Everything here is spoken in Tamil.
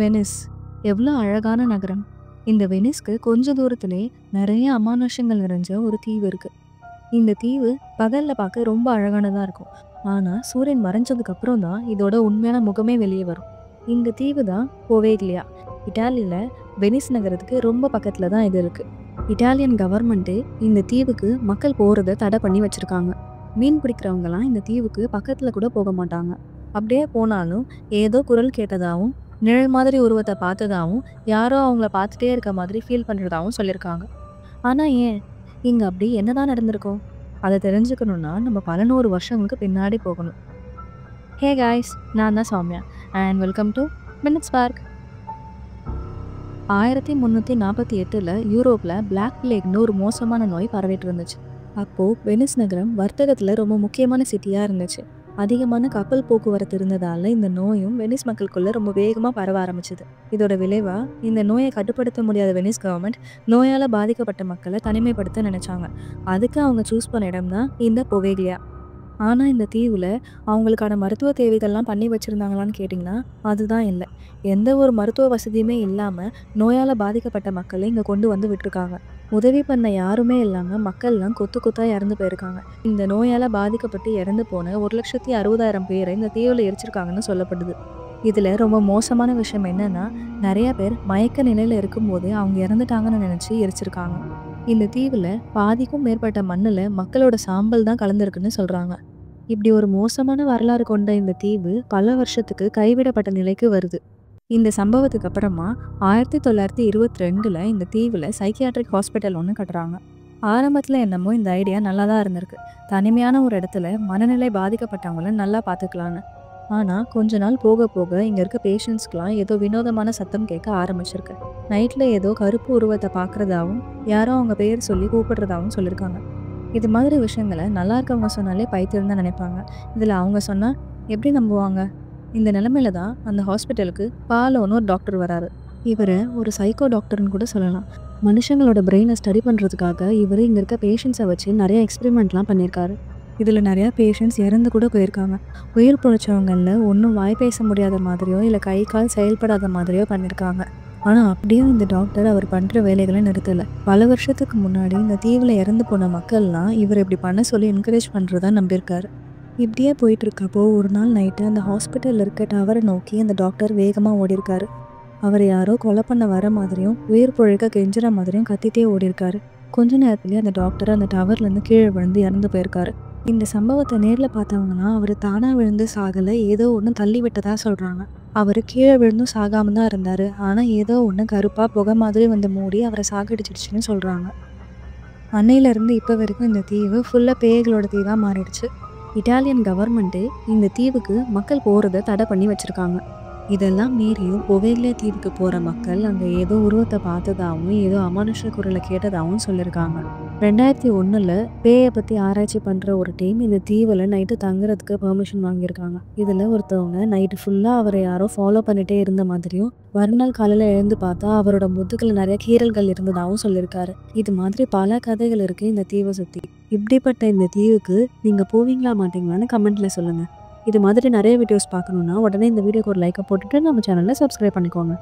வெனிஸ் எவ்வளோ அழகான நகரம். இந்த வெனிஸ்க்கு கொஞ்ச தூரத்திலே நிறைய அமானுஷங்கள் நிறைஞ்ச ஒரு தீவு இருக்கு. இந்த தீவு பகல்ல பார்க்க ரொம்ப அழகானதா இருக்கும். ஆனா சூரியன் மறைஞ்சதுக்கு அப்புறம் தான் இதோட உண்மையான முகமே வெளியே வரும். இந்த தீவு தான் போவேக்லியா. இட்டாலியில வெனிஸ் நகரத்துக்கு ரொம்ப பக்கத்துல தான் இது இருக்கு. இட்டாலியன் கவர்மெண்ட்டு இந்த தீவுக்கு மக்கள் போறதை தடை பண்ணி வச்சிருக்காங்க. மீன் பிடிக்கிறவங்கலாம் இந்த தீவுக்கு பக்கத்துல கூட போக மாட்டாங்க. அப்படியே போனாலும் ஏதோ குரல் கேட்டதாகவும் நிழல் மாதிரி உருவத்தை பார்த்ததாகவும் யாரோ அவங்கள பார்த்துட்டே இருக்க மாதிரி ஃபீல் பண்ணுறதாகவும் சொல்லியிருக்காங்க. ஆனால் ஏன் இங்கே அப்படி என்னதான் நடந்திருக்கும்? அதை தெரிஞ்சுக்கணுன்னா நம்ம பல நூறு வருஷங்களுக்கு பின்னாடி போகணும். ஹே காய்ஸ், நான் தான் Soumya and welcome to minutes park. 1348 யூரோப்பில் பிளாக் பிளேக்னு ஒரு மோசமான நோய் பரவிட்டு இருந்துச்சு. அப்போது வெனிஸ் நகரம் வர்த்தகத்தில் ரொம்ப முக்கியமான சிட்டியாக இருந்துச்சு. அதிகமான கப்பல் போக்குவரத்து இருந்ததால் இந்த நோயும் வெனிஸ் மக்களுக்குள்ள ரொம்ப வேகமாக பரவ ஆரம்பிச்சது. இதோட விளைவாக இந்த நோயை கட்டுப்படுத்த முடியாத வெனிஸ் கவர்மெண்ட் நோயால் பாதிக்கப்பட்ட மக்களை தனிமைப்படுத்த நினைச்சாங்க. அதுக்கு அவங்க சூஸ் பண்ண இடம் தான் இந்த போவேக்லியா. ஆனால் இந்த தீவில் அவங்களுக்கான மருத்துவ தேவைகள்லாம் பண்ணி வச்சுருந்தாங்களான்னு கேட்டிங்கன்னா அதுதான் இல்லை. எந்த ஒரு மருத்துவ வசதியுமே இல்லாமல் நோயால் பாதிக்கப்பட்ட மக்களை இங்கே கொண்டு வந்து விட்டுருக்காங்க. உதவி பண்ண யாருமே இல்லாமல் மக்கள்லாம் கொத்து கொத்தாக இறந்து போயிருக்காங்க. இந்த நோயால் பாதிக்கப்பட்டு இறந்து போன 1,60,000 பேரை இந்த தீவில் எரிச்சிருக்காங்கன்னு சொல்லப்படுது. இதில் ரொம்ப மோசமான விஷயம் என்னன்னா, நிறைய பேர் மயக்க நிலையில் இருக்கும்போது அவங்க இறந்துட்டாங்கன்னு நினச்சி எரிச்சிருக்காங்க. இந்த தீவில் பாதிக்கும் மேற்பட்ட மண்ணில் மக்களோட சாம்பல் தான் கலந்துருக்குன்னு சொல்கிறாங்க. இப்படி ஒரு மோசமான வரலாறு கொண்ட இந்த தீவு பல வருஷத்துக்கு கைவிடப்பட்ட நிலைக்கு வருது. இந்த சம்பவத்துக்கு அப்புறமா 1922 இந்த தீவில் சைக்கியாட்ரிக் ஹாஸ்பிட்டல் ஒன்று கட்டுறாங்க. ஆரம்பத்தில் என்னமோ இந்த ஐடியா நல்லா தான் இருந்திருக்கு. தனிமையான ஒரு இடத்துல மனநிலை பாதிக்கப்பட்டவங்கள நல்லா பார்த்துக்கலான்னு. ஆனால் கொஞ்ச நாள் போக போக இங்கே இருக்க பேஷண்ட்ஸ்க்கெலாம் ஏதோ வினோதமான சத்தம் கேட்க ஆரம்பிச்சிருக்கு. நைட்டில் ஏதோ கருப்பு உருவத்தை பார்க்குறதாவும் யாரோ அவங்க பேர் சொல்லி கூப்பிடுறதாகவும் சொல்லியிருக்காங்க. இது மாதிரி விஷயங்களை நல்லா இருக்கவங்க சொன்னாலே பைத்தியம் தான் நினைப்பாங்க. இதில் அவங்க சொன்னால் எப்படி நம்புவாங்க? இந்த நிலமையில தான் அந்த ஹாஸ்பிட்டலுக்கு பாலோன்னு ஒரு டாக்டர் வராரு. இவர் ஒரு சைக்கோ டாக்டர்னு கூட சொல்லலாம். மனுஷங்களோட பிரெயினை ஸ்டடி பண்ணுறதுக்காக இவர் இங்கே இருக்க பேஷண்ட்ஸை வச்சு நிறைய எக்ஸ்பெரிமெண்ட்லாம் பண்ணியிருக்காரு. இதில் நிறையா பேஷண்ட்ஸ் இறந்து கூட போயிருக்காங்க. உயிர் பிழைச்சவங்களில் ஒன்றும் வாய் பேச முடியாத மாதிரியோ இல்லை கை கால் செயல்படாத மாதிரியோ பண்ணியிருக்காங்க. ஆனால் அப்படியும் இந்த டாக்டர் அவர் பண்ணுற வேலைகளை நிறுத்தலை. பல வருஷத்துக்கு முன்னாடி இந்த தீவில் இறந்து போன மக்கள்லாம் இவர் இப்படி பண்ண சொல்லி என்கரேஜ் பண்ணுறதா நம்பியிருக்காரு. இப்படியே போயிட்டுருக்கப்போ ஒரு நாள் நைட்டு அந்த ஹாஸ்பிட்டலில் இருக்க டவரை நோக்கி அந்த டாக்டர் வேகமாக ஓடிருக்காரு. அவர் யாரோ கொலை பண்ண வர மாதிரியும் உயிர் பிழைக்க கெஞ்சுற மாதிரியும் கத்திட்டே ஓடிருக்காரு. கொஞ்ச நேரத்துலேயே அந்த டாக்டர் அந்த டவர்லேருந்து கீழே விழுந்து இறந்து போயிருக்காரு. இந்த சம்பவத்தை நேரில் பார்த்தவங்களாம் அவர் தானாக விழுந்து சாகலை, ஏதோ ஒன்று தள்ளி விட்டதாக சொல்கிறாங்க. அவர் கீழே விழுந்தும் சாகாமல் தான் இருந்தார். ஆனால் ஏதோ ஒன்று கருப்பாக புகை மாதிரி வந்து மூடி அவரை சாகடிச்சிடுச்சுன்னு சொல்கிறாங்க. அன்னையிலேருந்து இப்போ வரைக்கும் இந்த தீவு ஃபுல்லாக பேய்களோட தீவாக மாறிடுச்சு. இட்டாலியன் கவர்மெண்ட்டு இந்த தீவுக்கு மக்கள் போகிறத தடை பண்ணி வச்சுருக்காங்க. இதெல்லாம் மீறியும் போவேக்லியா தீவுக்கு போகிற மக்கள் அங்கே ஏதோ உருவத்தை பார்த்ததாகவும் ஏதோ அமானுஷ குரலை கேட்டதாகவும் சொல்லியிருக்காங்க. 2001 பேயை பற்றி ஆராய்ச்சி பண்ணுற ஒரு டீம் இந்த தீவில் நைட்டு தங்குறதுக்கு பெர்மிஷன் வாங்கியிருக்காங்க. இதில் ஒருத்தவங்க நைட்டு ஃபுல்லாக அவரை யாரோ ஃபாலோ பண்ணிகிட்டே இருந்த மாதிரியும் மறுநாள் காலையில் எழுந்து பார்த்தா அவரோட முதுகில் நிறைய கீறல்கள் இருந்ததாகவும் சொல்லியிருக்காரு. இது மாதிரி பல கதைகள் இருக்குது இந்த தீவை சுற்றி. இப்படிப்பட்ட இந்த தீவுக்கு நீங்கள் போவீங்களா மாட்டீங்களான்னு கமெண்ட்டில் சொல்லுங்கள். இது மாதிரி நிறைய வீடியோஸ் பார்க்கணுன்னா உடனே இந்த வீடியோக்கு ஒரு லைக்கை போட்டுட்டு நம்ம சேனலை சப்ஸ்கிரைப் பண்ணிக்கோங்க.